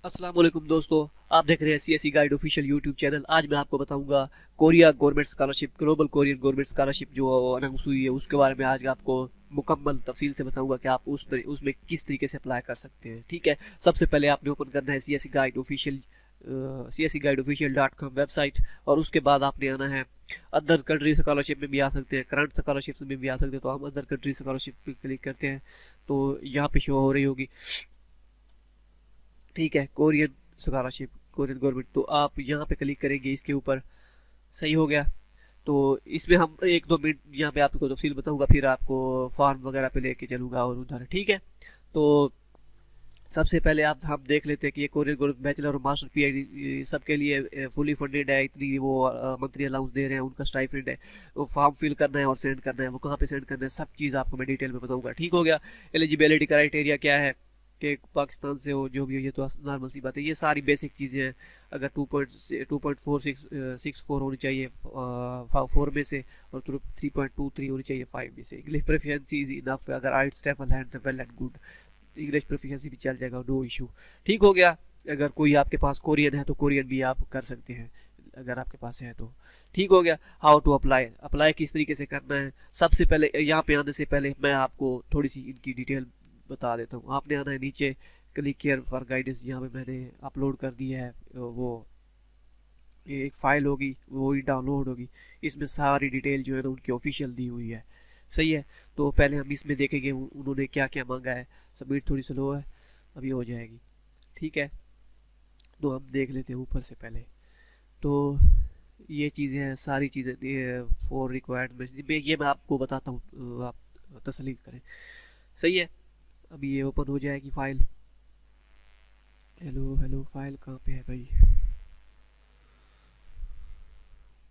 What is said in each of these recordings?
अस्सलाम वालेकुम दोस्तों, आप देख रहे हैं CSE guide official YouTube channel. आज मैं आपको बताऊंगा Korea government scholarship, global Korean government scholarship जो अनाउंस हुई है उसके बारे में आज आपको मुकम्मल तफसील से बताऊंगा कि आप उसमें किस तरीके से अप्लाई कर सकते हैं। ठीक है, सबसे पहले आपने ओपन करना है CSE गाइड ऑफिशियल.com वेबसाइट, और उसके बाद आपने आना है। अदर कंट्री स्कॉलरशिप में भी आ सकते हैं, करंट स्कॉलरशिप में भी आ सकते हैं, तो हम अदर कंट्री स्कॉलरशिप पे क्लिक करते हैं तो यहाँ पे शो हो रही होगी। ठीक है, कोरियन स्कॉलरशिप, कोरियन गवर्नमेंट, तो आप यहाँ पे क्लिक करेंगे इसके ऊपर। सही हो गया। तो इसमें हम एक दो मिनट यहाँ पे आपको तफसील बताऊंगा, फिर आपको फॉर्म वगैरह पे लेके चलूंगा और उधर। ठीक है, तो सबसे पहले आप हम देख लेते हैं कि ये कोरियन गवर्नमेंट बैचलर और मास्टर पीएचडी सबके लिए फुली फंडेड है। इतनी वो मंथली अलाउंस दे रहे हैं, उनका स्टाइपेंड है। वो फॉर्म फिल करना है और सेंड करना है, वो कहाँ पे सेंड करना है, सब चीज़ आपको मैं डिटेल में बताऊंगा। ठीक हो गया। एलिजिबिलिटी क्राइटेरिया क्या है कि पाकिस्तान से हो, जो भी हो, ये तो नॉर्मल सी बात है। ये सारी बेसिक चीज़ें हैं। अगर 2.464 होनी चाहिए 4 में से, और 3.23 होनी चाहिए 5 में से। इंग्लिश प्रोफिशिएंसी इज इनफ, अगर आइट्स टेफल हैंड well and good, English proficiency भी चल जाएगा, नो इशू। ठीक हो गया। अगर कोई आपके पास कोरियन है तो कोरियन भी आप कर सकते हैं, अगर आपके पास है तो। ठीक हो गया। हाउ टू अप्लाई, अप्लाई किस तरीके से करना है। सबसे पहले यहाँ पे आने से पहले मैं आपको थोड़ी सी इनकी डिटेल बता देता हूँ। आपने आना है नीचे, क्लिक केयर फॉर गाइडेंस, यहाँ पे मैंने अपलोड कर दिया है। वो ये एक फ़ाइल होगी, वो ही डाउनलोड होगी। इसमें सारी डिटेल जो है ना उनकी ऑफिशियल दी हुई है। सही है, तो पहले हम इसमें देखेंगे उन्होंने क्या क्या मांगा है। सबमिट थोड़ी स्लो है, अभी हो जाएगी। ठीक है, तो हम देख लेते हैं ऊपर से पहले। तो ये चीज़ें हैं, सारी चीज़ें फॉर रिक्वायरमेंट्स ये मैं आपको बताता हूँ, आप तसली करें। सही है, अभी ये ओपन हो जाएगी फाइल। हेलो हेलो, फाइल कहाँ पे है भाई।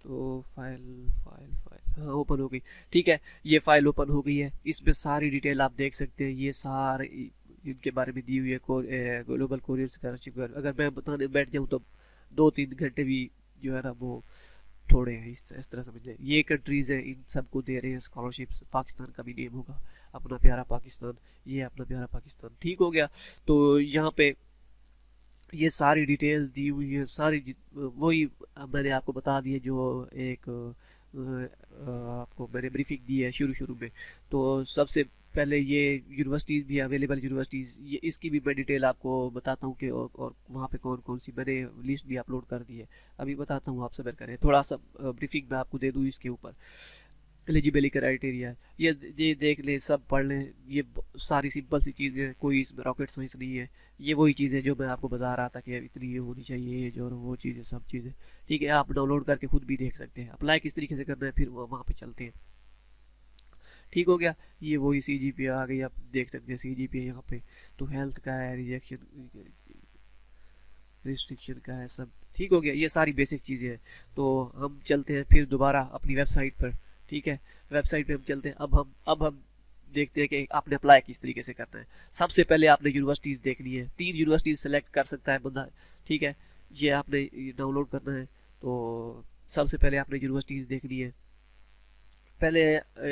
तो फाइल फाइल फाइल हाँ, ओपन हो गई। ठीक है, ये फाइल ओपन हो गई है। इसमें सारी डिटेल आप देख सकते हैं, ये सारे इनके बारे में दी हुई है। ग्लोबल कोरियर स्कॉलरशिप, अगर मैं बताने बैठ जाऊँ तो 2-3 घंटे भी जो है ना वो थोड़े हैं। इस तरह समझ लें, ये कंट्रीज़ हैं, इन सबको दे रहे हैं स्कॉलरशिप्स। पाकिस्तान का भी नेम होगा, अपना प्यारा पाकिस्तान। ये अपना प्यारा पाकिस्तान। ठीक हो गया। तो यहाँ पे ये सारी डिटेल्स दी हुई है, वही मैंने आपको बता दी है जो एक आपको मैंने ब्रीफिंग दी है शुरू शुरू में। तो सबसे पहले ये यूनिवर्सिटीज़ भी अवेलेबल, यूनिवर्सिटीज़ ये इसकी भी मैं डिटेल आपको बताता हूँ कि और वहाँ पे कौन कौन सी मैंने लिस्ट भी अपलोड कर दी है। अभी बताता हूँ, आप सब्र करें, थोड़ा सा ब्रीफिंग मैं आपको दे दूँ इसके ऊपर। एलिजिबिलिटी क्राइटेरिया, ये देख लें, सब पढ़ लें। ये सारी सिंपल सी चीज़ें हैं, कोई इसमें रॉकेट साइंस नहीं है। ये वही चीज़ें जो मैं आपको बता रहा था कि इतनी ये होनी चाहिए, ये जो वो चीज़ें, सब चीज़ें। ठीक है, आप डाउनलोड करके खुद भी देख सकते हैं। अप्लाई किस तरीके से करना है, फिर वहाँ पे चलते हैं। ठीक हो गया। ये वही CGPA आ गई, आप देख सकते हैं CGPA यहाँ पे। तो हेल्थ का है, रिजेक्शन रिस्ट्रिक्शन का है, सब ठीक हो गया। ये सारी बेसिक चीज़ें हैं। तो हम चलते हैं फिर दोबारा अपनी वेबसाइट पर। ठीक है, वेबसाइट पे हम चलते हैं। अब हम देखते हैं कि आपने अप्लाई किस तरीके से करना है। सबसे पहले आपने यूनिवर्सिटीज़ देखनी है, 3 यूनिवर्सिटीज़ सेलेक्ट कर सकता है बंदा। ठीक है, ये आपने डाउनलोड करना है। तो सबसे पहले आपने यूनिवर्सिटीज़ देखनी है। पहले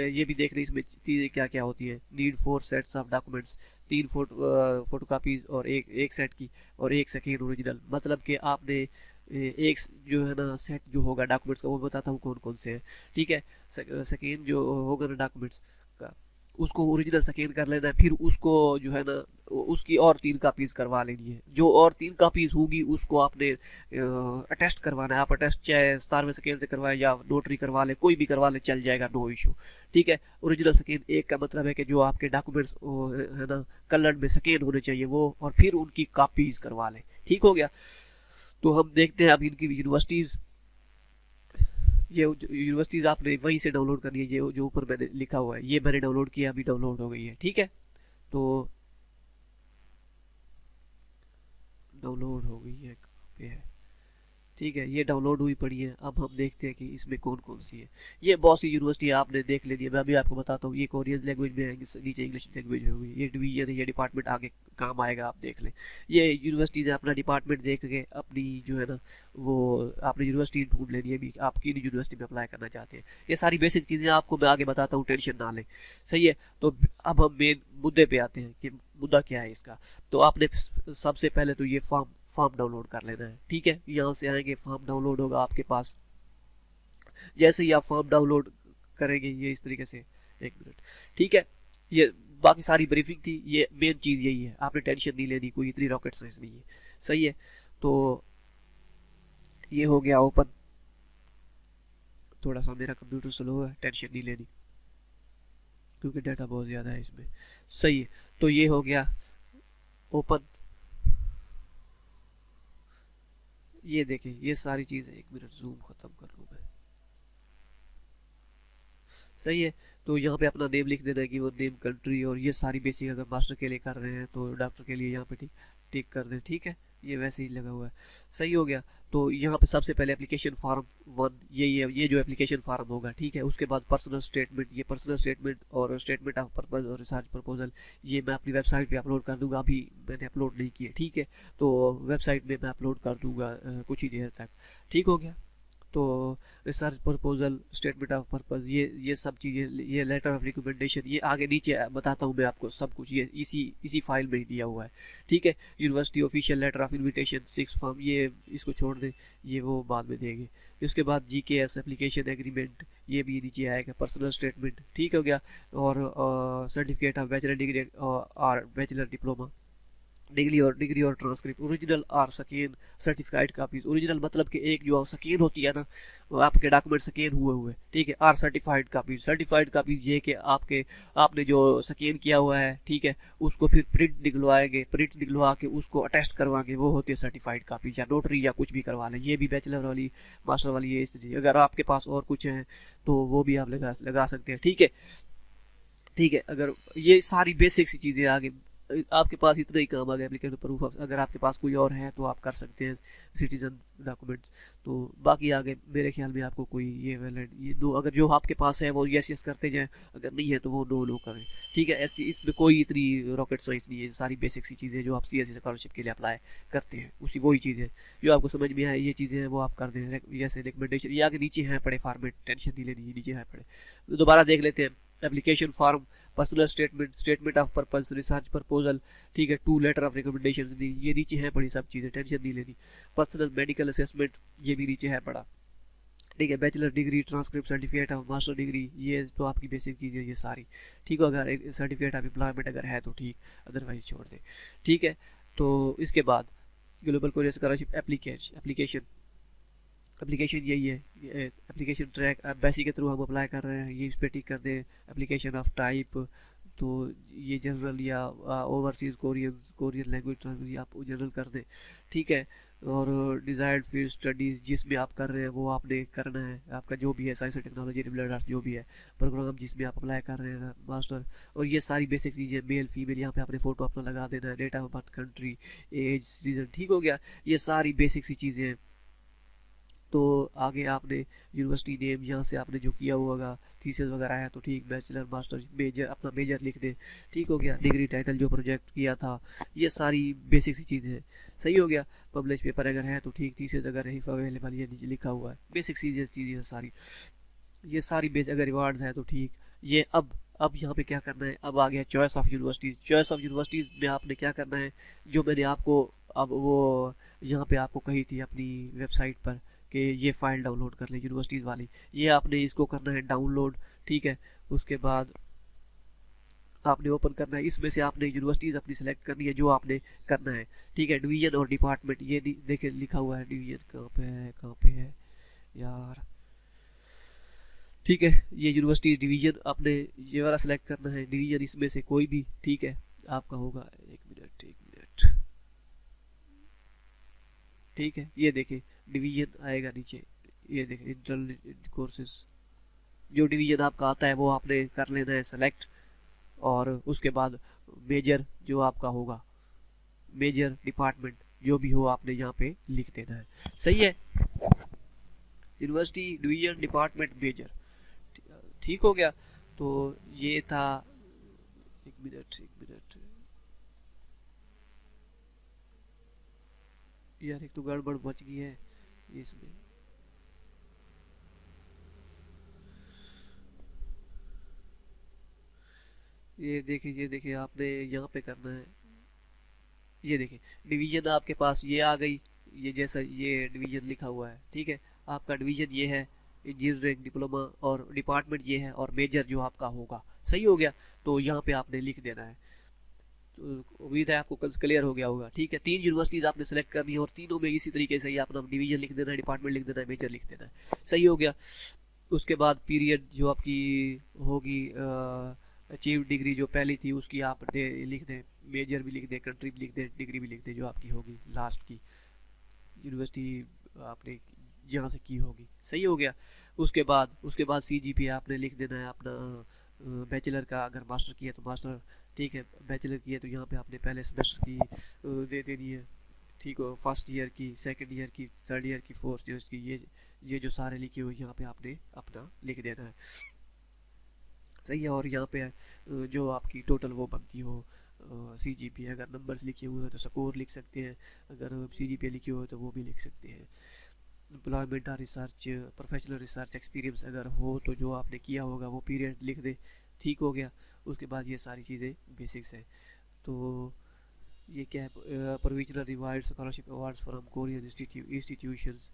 ये भी देख रही इसमें चीज़ें क्या क्या होती है। Need 4 sets of documents, 3 photo copies और एक एक सेट की, और एक सेकेंड ओरिजिनल। मतलब कि आपने एक जो है ना सेट जो होगा डॉक्यूमेंट्स का, वो बताता हूँ कौन कौन से हैं। ठीक है, सेकेंड जो होगा ना डॉक्यूमेंट्स का, उसको ओरिजिनल स्कैन कर लेना है। फिर उसको जो है ना उसकी और 3 कापीज़ करवा लेनी है। जो और 3 कापीज़ होगी उसको आपने अटेस्ट करवाना है। आप अटेस्ट चाहे स्टार में स्कैन से करवाएं या नोटरी करवा लें, कोई भी करवा लें, चल जाएगा, नो इशू। ठीक है, ओरिजिनल स्कैन एक का मतलब है कि जो आपके डॉक्यूमेंट्स है ना कलर्ड में स्कैन होने चाहिए वो, और फिर उनकी कापीज़ करवा लें। ठीक हो गया। तो हम देखते हैं अब इनकी यूनिवर्सिटीज़। ये यूनिवर्सिटीज़ आपने वहीं से डाउनलोड करनी है। ये जो ऊपर मैंने लिखा हुआ है, ये मैंने डाउनलोड किया, अभी डाउनलोड हो गई है। ठीक है, तो डाउनलोड हो गई है, कहाँ पे है। ठीक है, ये डाउनलोड हुई पड़ी है। अब हम देखते हैं कि इसमें कौन कौन सी है। ये बहुत सी यूनिवर्सिटी आपने देख लेनी है, मैं अभी आपको बताता हूँ। ये कोरियन लैंग्वेज में है, नीचे इंग्लिश लैंग्वेज में होगी। ये डिवीजन है, ये डिपार्टमेंट आगे काम आएगा, आप देख लें। ये यूनिवर्सिटीज़ अपना डिपार्टमेंट देख के अपनी जो है ना वो आपने यूनिवर्सिटी ढूंढ लेनी है भी, आप किन यूनिवर्सिटी में अप्लाई करना चाहते हैं। ये सारी बेसिक चीज़ें आपको मैं आगे बताता हूँ, टेंशन ना लें। सही है, तो अब हम मेन मुद्दे पे आते हैं कि मुद्दा क्या है इसका। तो आपने सबसे पहले तो ये फॉर्म फॉर्म डाउनलोड कर लेना है। ठीक है, यहाँ से आएंगे, फॉर्म डाउनलोड होगा आपके पास। जैसे ही आप फॉर्म डाउनलोड करेंगे ये इस तरीके से, एक मिनट, ठीक है, ये बाकी सारी ब्रीफिंग थी, ये मेन चीज़ यही है, आपने टेंशन नहीं लेनी, कोई इतनी रॉकेट साइंस नहीं है। सही है, तो ये हो गया ओपन। थोड़ा सा मेरा कंप्यूटर स्लो है, टेंशन नहीं लेनी क्योंकि डाटा बहुत ज़्यादा है इसमें। सही है, तो ये हो गया ओपन। ये देखिए ये सारी चीज़ें, एक मिनट जूम ख़त्म कर लूँ मैं। सही है, तो यहाँ पे अपना नेम लिख देना है कि वो नेम, कंट्री, और ये सारी बेसिक, अगर मास्टर के लिए कर रहे हैं तो डॉक्टर के लिए यहाँ पे टिक टिक कर दें। ठीक है, ये वैसे ही लगा हुआ है। सही हो गया, तो यहाँ पे सबसे पहले एप्लीकेशन फॉर्म 1, यही है, ये जो एप्लीकेशन फॉर्म होगा। ठीक है, उसके बाद पर्सनल स्टेटमेंट, ये पर्सनल स्टेटमेंट और स्टेटमेंट ऑफ पर्पस और रिसर्च प्रपोजल, ये मैं अपनी वेबसाइट पे अपलोड कर दूंगा, अभी मैंने अपलोड नहीं किए। ठीक है, तो वेबसाइट में मैं अपलोड कर दूंगा कुछ ही देर तक। ठीक हो गया, तो research proposal, statement of purpose, ये सब चीज़ें, ये लेटर ऑफ रिकमेंडेशन, ये आगे नीचे बताता हूँ मैं आपको सब कुछ, ये इसी फाइल में ही दिया हुआ है। ठीक है, university official letter of invitation, 6 form, ये इसको छोड़ दें, ये वो बाद में देंगे। उसके बाद GKS एप्लीकेशन एग्रीमेंट, ये भी नीचे आएगा। पर्सनल स्टेटमेंट, ठीक हो गया, और सर्टिफिकेट ऑफ बैचलर डिग्री और बैचलर डिप्लोमा, डिग्री और ट्रांसक्रिप्ट, ओरिजिनल और स्कैन सर्टिफाइड कापीज। ओरिजिनल मतलब कि एक जो स्कैन होती है ना, वो आपके डॉक्यूमेंट स्कैन हुए। ठीक है, और सर्टिफाइड कापीज, सर्टिफाइड कापीज ये कि आपने जो स्कैन किया हुआ है, ठीक है, उसको फिर प्रिंट निकलवाएंगे, प्रिंट निकलवा के उसको अटेस्ट करवाएंगे, वो होती है सर्टिफाइड कापीज, या नोटरी या कुछ भी करवा लें। ये भी बैचलर वाली, मास्टर वाली, ये इस तरीके। अगर आपके पास और कुछ है तो वो भी आप लगा सकते हैं। ठीक है, ठीक है, अगर ये सारी बेसिक सी चीज़ें आगे आपके पास इतना ही काम आ गया एप्लीकेशन प्रूफ ऑफ, अगर आपके पास कोई और है तो आप कर सकते हैं सिटीजन डॉक्यूमेंट्स। तो बाकी आगे मेरे ख्याल में आपको कोई ये वैलिड, ये दो, अगर जो आपके पास है वो यस यस करते जाएं, अगर नहीं है तो वो नो नो करें। ठीक है, ऐसी इसमें कोई इतनी रॉकेट साइंस नहीं है, सारी बेसिक सी चीज़ें जो आप CSE स्कॉलरशिप के लिए अप्लाई करते हैं उसी वही चीज़ें जो आपको समझ में आए, ये चीज़ें हैं वो आप कर दें। जैसे रिकमेंडेशन, ये आगे नीचे हैं पड़े फॉर्मेट, टेंशन नहीं लेनी, नीचे हैं पड़े। तो दोबारा देख लेते हैं, application form, personal statement, statement of purpose, research proposal, ठीक है, 2 लेटर ऑफ रिकमेंडेशन दी, ये नीचे है पड़ी सब चीज़ें, टेंशन नहीं लेनी। पर्सनल मेडिकल असेसमेंट, ये भी नीचे है पड़ा। ठीक है, bachelor degree, transcript, certificate of master degree, ये तो आपकी बेसिक चीज़ें ये सारी। ठीक है, अगर एक सर्टिफिकेट ऑफ एम्प्लॉयमेंट अगर है तो ठीक, अदरवाइज छोड़ दें। ठीक है, तो इसके बाद global courier scholarship application, application यही है, एप्लीकेशन ट्रैक एम्बेसी के थ्रू हम अप्लाई कर रहे हैं, ये इस पर टिक कर दें। एप्लीकेशन ऑफ टाइप, तो ये जनरल या ओवरसीज़ कोरियन लैंग्वेज ट्रांसफर, आप जनरल कर दें। ठीक है, और डिज़ायर्ड फील्ड स्टडीज़, जिसमें आप कर रहे हैं वो आपने करना है, आपका जो भी है साइंस और टेक्नोलॉजी, रिलेटेड आर्ट्स, जो भी है प्रोग्राम जिसमें आप अप्लाई कर रहे हैं मास्टर। और ये सारी बेसिक चीज़ें, मेल फीमेल, यहाँ पे आपने फ़ोटो अपना लगा देना है, date of birth, country, age, region. ठीक हो गया, ये सारी बेसिक सी चीज़ें हैं। तो आगे आपने यूनिवर्सिटी नेम, यहाँ से आपने जो किया हुआ होगा, थीसिस वगैरह है तो ठीक, बैचलर, मास्टर, मेजर, अपना मेजर लिख दें। ठीक हो गया, डिग्री टाइटल, जो प्रोजेक्ट किया था, ये सारी बेसिक सी चीज़ें हैं। सही हो गया, पब्लिश पेपर अगर है तो ठीक, थीसिस अगर नहीं अवेलेबल, ये नीचे लिखा हुआ है, बेसिक चीज़ें सारी, ये सारी बेस, अगर रिवार्ड्स है तो ठीक। ये अब यहाँ पे क्या करना है, अब आ गया choice of universities. Choice of universities में आपने क्या करना है, जो मैंने आपको अब वो यहाँ पे आपको कही थी अपनी वेबसाइट पर कि ये फ़ाइल डाउनलोड कर लें यूनिवर्सिटीज़ वाली, ये आपने इसको करना है डाउनलोड। ठीक है, उसके बाद आपने ओपन करना है, इसमें से आपने यूनिवर्सिटीज़ अपनी सेलेक्ट करनी है जो आपने करना है। ठीक है, डिवीज़न और डिपार्टमेंट, ये देखिए लिखा हुआ है, डिवीज़न कहाँ पे है यार। ठीक है, ये यूनिवर्सिटी डिवीज़न आपने ये वाला सेलेक्ट करना है, डिवीज़न इसमें से कोई भी। ठीक है, आपका होगा, एक मिनट। ठीक है, ये देखिए डिवीज़न आएगा नीचे, ये देखिए इंटरनल कोर्सेज, जो डिवीज़न आपका आता है वो आपने कर लेना है सेलेक्ट। और उसके बाद मेजर जो आपका होगा, मेजर डिपार्टमेंट जो भी हो आपने यहाँ पे लिख देना है। सही है, यूनिवर्सिटी, डिवीज़न, डिपार्टमेंट, मेजर। ठीक हो गया, तो ये था, एक मिनट यार, एक तो गड़बड़ बच गई है इसमें। ये देखिए आपने यहाँ पे करना है, ये देखिए डिवीजन आपके पास ये आ गई, ये जैसा ये डिवीजन लिखा हुआ है, ठीक है। आपका डिवीजन ये है, इंजीनियरिंग डिप्लोमा, और डिपार्टमेंट ये है, और मेजर जो आपका होगा। सही हो गया। तो यहाँ पे आपने लिख देना है। तो उम्मीद है आपको क्लियर हो गया होगा, ठीक है। 3 यूनिवर्सिटीज आपने सेलेक्ट करनी है और तीनों में इसी तरीके से ही अपना डिवीजन लिख देना है, डिपार्टमेंट लिख देना है, मेजर लिख देना है। सही हो गया। उसके बाद पीरियड जो आपकी होगी, अचीव डिग्री जो पहली थी उसकी आप लिख दें, मेजर भी लिख दें, कंट्री भी लिख दें, डिग्री भी लिख दें जो आपकी होगी लास्ट की यूनिवर्सिटी आपने जहाँ से की होगी। सही हो गया। उसके बाद CGPA आपने लिख देना है अपना, बैचलर का, अगर मास्टर किया तो मास्टर, ठीक है। बैचलर किया तो यहाँ पे आपने पहले सेमेस्टर की दे देनी है, ठीक हो। फर्स्ट ईयर की, सेकंड ईयर की, थर्ड ईयर की, फोर्थ ईयर की, ये जो सारे लिखे हुए यहाँ पे आपने अपना लिख देना है। सही है। और यहाँ पे जो आपकी टोटल वो बनती हो CGPA, अगर नंबर्स लिखे हुए हैं तो स्कोर लिख सकते हैं, अगर CGPA लिखे हुए तो वो भी लिख सकते हैं। एम्प्लॉयमेंट और रिसर्च, प्रोफेशनल रिसर्च एक्सपीरियंस अगर हो तो जो आपने किया होगा वो पीरियड लिख दे। ठीक हो गया। उसके बाद ये सारी चीज़ें बेसिक्स हैं। तो ये क्या है, provisional reward scholarship awards from Korean institutions,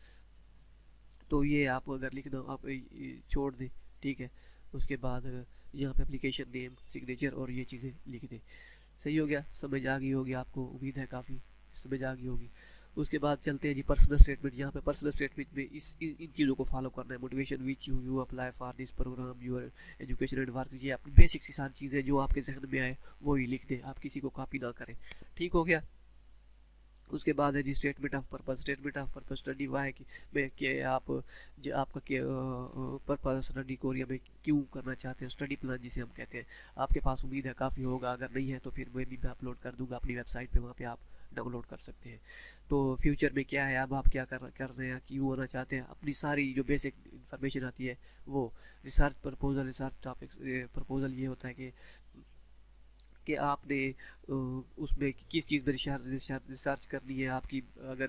तो ये आप अगर लिखना आप छोड़ दें, ठीक है। उसके बाद यहाँ पे एप्लीकेशन नेम, सिग्नेचर और ये चीज़ें लिख दें। सही हो गया। समझ आ गई होगी आपको, उम्मीद है काफ़ी समझ आ गई होगी। उसके बाद चलते हैं जी पर्सनल स्टेटमेंट। यहाँ पे पर्सनल स्टेटमेंट में इन चीज़ों को फॉलो करना है। Motivation which you apply for this program, your education and work, ये अपनी बेसिक सी सारी चीज़ें जो आपके जहन में आए वो ही लिख दें, आप किसी को कॉपी ना करें। ठीक हो गया। उसके बाद है जी statement of purpose. Statement of purpose study वाई कि में कि आप जो आपका पर्पस स्टडी कोरिया में क्यों करना चाहते हैं, स्टडी प्लान जिसे हम कहते हैं। आपके पास उम्मीद है काफ़ी होगा, अगर नहीं है तो फिर मैं अपलोड कर दूंगा अपनी वेबसाइट पे, वहाँ पे आप डाउनलोड कर सकते हैं। तो फ्यूचर में क्या है, अब आप क्या कर रहे हैं, क्यों होना चाहते हैं, अपनी सारी जो बेसिक इन्फॉर्मेशन आती है वो। Research proposal, research topic proposal ये होता है कि आपने उसमें किस चीज़ में रिसर्च करनी है आपकी, अगर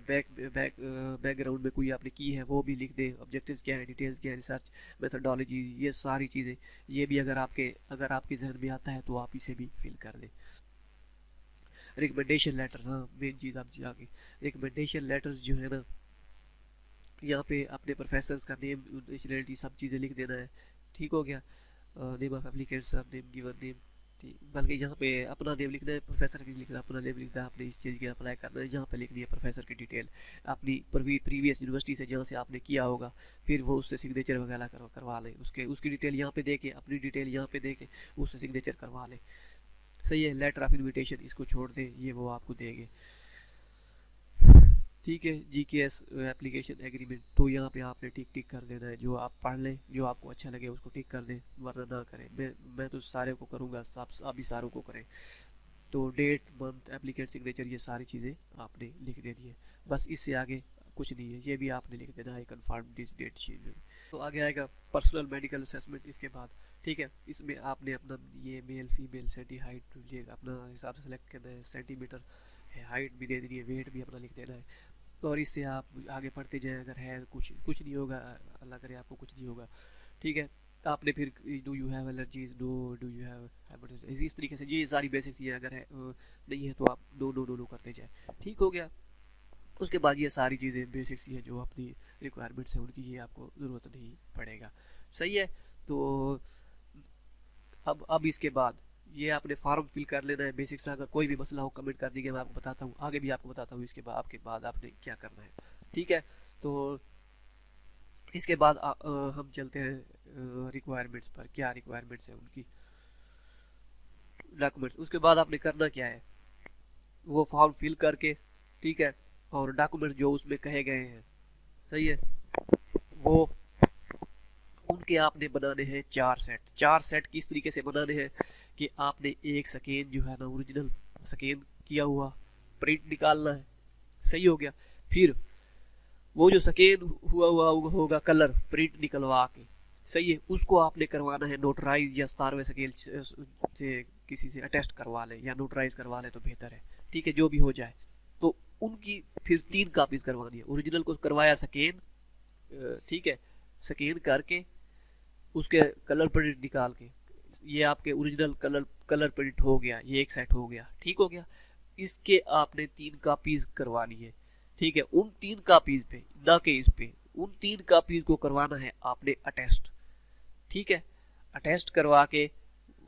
बैकग्राउंड में कोई आपने की है वो भी लिख दें। ऑब्जेक्टिव्स क्या है, डिटेल्स क्या है, रिसर्च मेथोडोलॉजी, ये सारी चीज़ें, ये भी अगर आपके जहन में आता है तो आप इसे भी फिल कर दें। रिकमेंडेशन लेटर, हाँ मेन चीज़ आप आगे रिकमेंडेशन लेटर्स जो है ना, यहाँ पे अपने प्रोफेसर का नेम, नेशनलिटी, सब चीज़ें लिख देना है। ठीक हो गया। Name of applicant, sir name, given name, बल्कि यहाँ पे अपना नेम लिखना है, प्रोफेसर की लिखना है, अपना नेम लिखना है, आपने इस चीज़ की अप्लाई करना है। यहाँ पे लिखनी है प्रोफेसर की डिटेल, अपनी प्रीवियस यूनिवर्सिटी से जहाँ से आपने किया होगा, फिर वो उससे सिग्नेचर वगैरह करवा लें। उसकी डिटेल यहाँ पे दे के, अपनी डिटेल यहाँ पे दे के उससे सिग्नेचर करवा लें। सही है। लेटर ऑफ इन्विटेशन इसको छोड़ दें, ये वो आपको देंगे। ठीक है। GKS एप्लीकेशन एग्रीमेंट, तो यहाँ पे आपने टिक कर देना है। जो आप पढ़ लें, जो आपको अच्छा लगे उसको टिक कर दें, वरना ना करें। मैं तो सारे को करूँगा, आप भी सारों को करें। तो डेट, मंथ, एप्लीकेंट सिग्नेचर, ये सारी चीज़ें आपने लिख देनी है। बस इससे आगे कुछ नहीं है, ये भी आपने लिख देना है, कन्फर्म दिस डेट शीट में। तो आगे आएगा पर्सनल मेडिकल असेसमेंट इसके बाद। ठीक है। इसमें आपने अपना ये मेल फीमेल सेंटी हाइट अपना हिसाब से सेलेक्ट करना है, सेंटीमीटर हाइट भी दे देनी है, वेट भी अपना लिख देना है। और इससे आप आगे पढ़ते जाएं, अगर है कुछ नहीं होगा, अल्लाह करे आपको कुछ नहीं होगा। ठीक है। आपने फिर do you have allergies, do you have hypertension, इस तरीके से ये सारी बेसिक्स ये अगर है नहीं है तो आप नो करते जाए। ठीक हो गया। उसके बाद ये सारी चीज़ें बेसिक्स ये जो अपनी रिक्वायरमेंट्स हैं उनकी, ये आपको ज़रूरत नहीं पड़ेगा। सही है। तो अब इसके बाद ये आपने फॉर्म फिल कर लेना है। बेसिक्स अगर कोई भी मसला हो कमेंट कर दीजिए, मैं आपको बताता हूँ, आगे भी आपको बताता हूँ इसके बाद आपके बाद आपने क्या करना है। ठीक है। तो इसके बाद हम चलते हैं रिक्वायरमेंट्स पर। क्या रिक्वायरमेंट्स है उनकी, डॉक्यूमेंट्स। उसके बाद आपने करना क्या है, वो फॉर्म फिल करके, ठीक है, और डॉक्यूमेंट जो उसमें कहे गए हैं, सही है, वो उनके आपने बनाने हैं 4 सेट। किस तरीके से बनाने हैं कि आपने एक स्कैन जो है ना, ओरिजिनल स्कैन किया हुआ प्रिंट निकालना है। सही हो गया। फिर वो जो स्कैन हुआ होगा कलर प्रिंट निकलवा के, सही है, उसको आपने करवाना है नोटराइज या स्टारवे स्केल से किसी से अटेस्ट करवा लें या नोटराइज करवा लें तो बेहतर है। ठीक है। जो भी हो जाए, तो उनकी फिर 3 कापीज करवानी है। ओरिजिनल को करवाया स्कैन, ठीक है, स्कैन करके उसके कलर प्रिंट निकाल के, ये आपके ओरिजिनल कलर प्रिंट हो गया, ये एक सेट हो गया। ठीक हो गया। इसके आपने 3 कापीज करवानी है। ठीक है, उन 3 कापीज पे ना के इस पे, उन 3 कापीज को करवाना है आपने अटेस्ट। ठीक है, अटेस्ट करवा के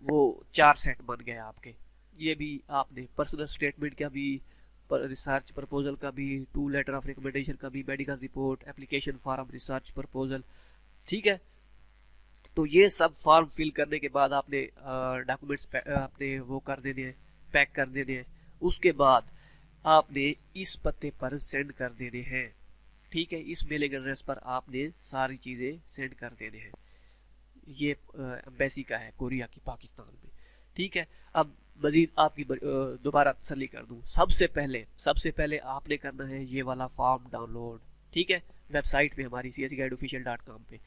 वो 4 सेट बन गए आपके। ये भी आपने पर्सनल स्टेटमेंट का भी, रिसर्च प्रपोजल का भी, 2 लेटर ऑफ रिकमेंडेशन का भी, medical report, application form, research proposal. ठीक है, तो ये सब फॉर्म फिल करने के बाद आपने डॉक्यूमेंट्स आपने वो कर देने हैं, पैक कर देने हैं। उसके बाद आपने इस पते पर सेंड कर देने हैं। ठीक है, इस मेलिंग एड्रेस पर आपने सारी चीज़ें सेंड कर देने हैं। ये एम्बेसी का है कोरिया की पाकिस्तान में। ठीक है, अब मजीद आपकी दोबारा तसल्ली कर दूं, सबसे पहले आपने करना है ये वाला फॉर्म डाउनलोड। ठीक है, वेबसाइट पे हमारी csguideofficial.com पे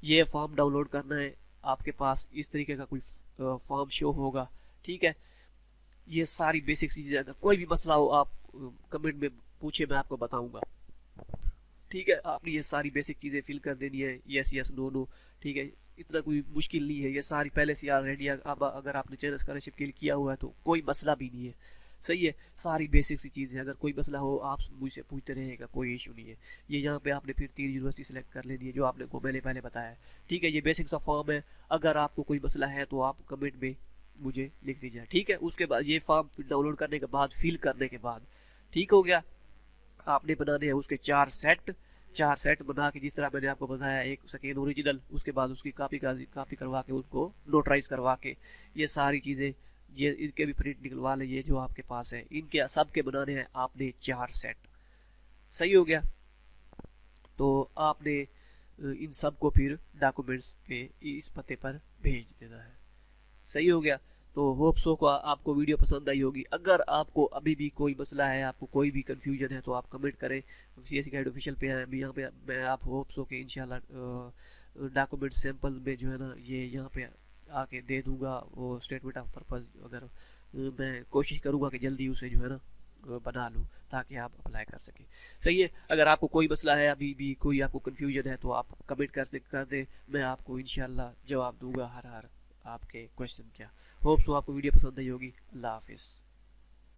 ये फॉर्म डाउनलोड करना है। आपके पास इस तरीके का कोई फॉर्म शो होगा। ठीक है, ये सारी बेसिक चीज़ें, अगर कोई भी मसला हो आप कमेंट में पूछे, मैं आपको बताऊंगा। ठीक है, आपने ये सारी बेसिक चीज़ें फिल कर देनी है, यस यस नो नो। ठीक है, इतना कोई मुश्किल नहीं है, ये सारी पहले से ऑलरेडी। अब अगर आपने चैनल स्कॉलरशिप के लिए किया हुआ है तो कोई मसला भी नहीं है। सही है, सारी बेसिक सी चीज़ें, अगर कोई मसला हो आप मुझसे पूछते रहेगा, कोई इशू नहीं है। ये यहाँ पे आपने फिर 3 यूनिवर्सिटी सेलेक्ट कर लेनी है जो आपने को मैंने पहले बताया है। ठीक है, ये बेसिक सा फॉर्म है। अगर आपको कोई मसला है तो आप कमेंट में मुझे लिख दीजिए। ठीक है, उसके बाद ये फॉर्म डाउनलोड करने के बाद, फिल करने के बाद, ठीक हो गया, आपने बनाने हैं उसके 4 सेट बना के, जिस तरह मैंने आपको बताया, एक सेकेंड ओरिजिनल, उसके बाद उसकी कॉपी करवा के, उनको नोटराइज करवा के, ये सारी चीज़ें, ये इनके भी प्रिंट निकलवा लें, ये जो आपके पास है, इनके सब के बनाने हैं आपने 4 सेट। सही हो गया, तो आपने इन सब को फिर डॉक्यूमेंट्स पे इस पते पर भेज देना है। सही हो गया, तो होप सो को आपको वीडियो पसंद आई होगी। अगर आपको अभी भी कोई मसला है, आपको कोई भी कंफ्यूजन है, तो आप कमेंट करें। CSE गाइड ऑफिशियल पे हैं यहाँ पे, मैं आप होप सो के इंशाल्लाह डॉक्यूमेंट सैंपल में जो है ना, ये यहाँ पे आके दे दूंगा, वो स्टेटमेंट ऑफ पर्पज़। अगर मैं कोशिश करूँगा कि जल्दी उसे जो है ना बना लूँ, ताकि आप अप्लाई कर सकें। सही है, अगर आपको कोई मसला है, अभी भी कोई आपको कंफ्यूजन है, तो आप कमेंट कर दे, मैं आपको इंशाल्लाह जवाब दूंगा हर आपके क्वेश्चन क्या। होप सो आपको वीडियो पसंद आई होगी। अल्लाह हाफिज़।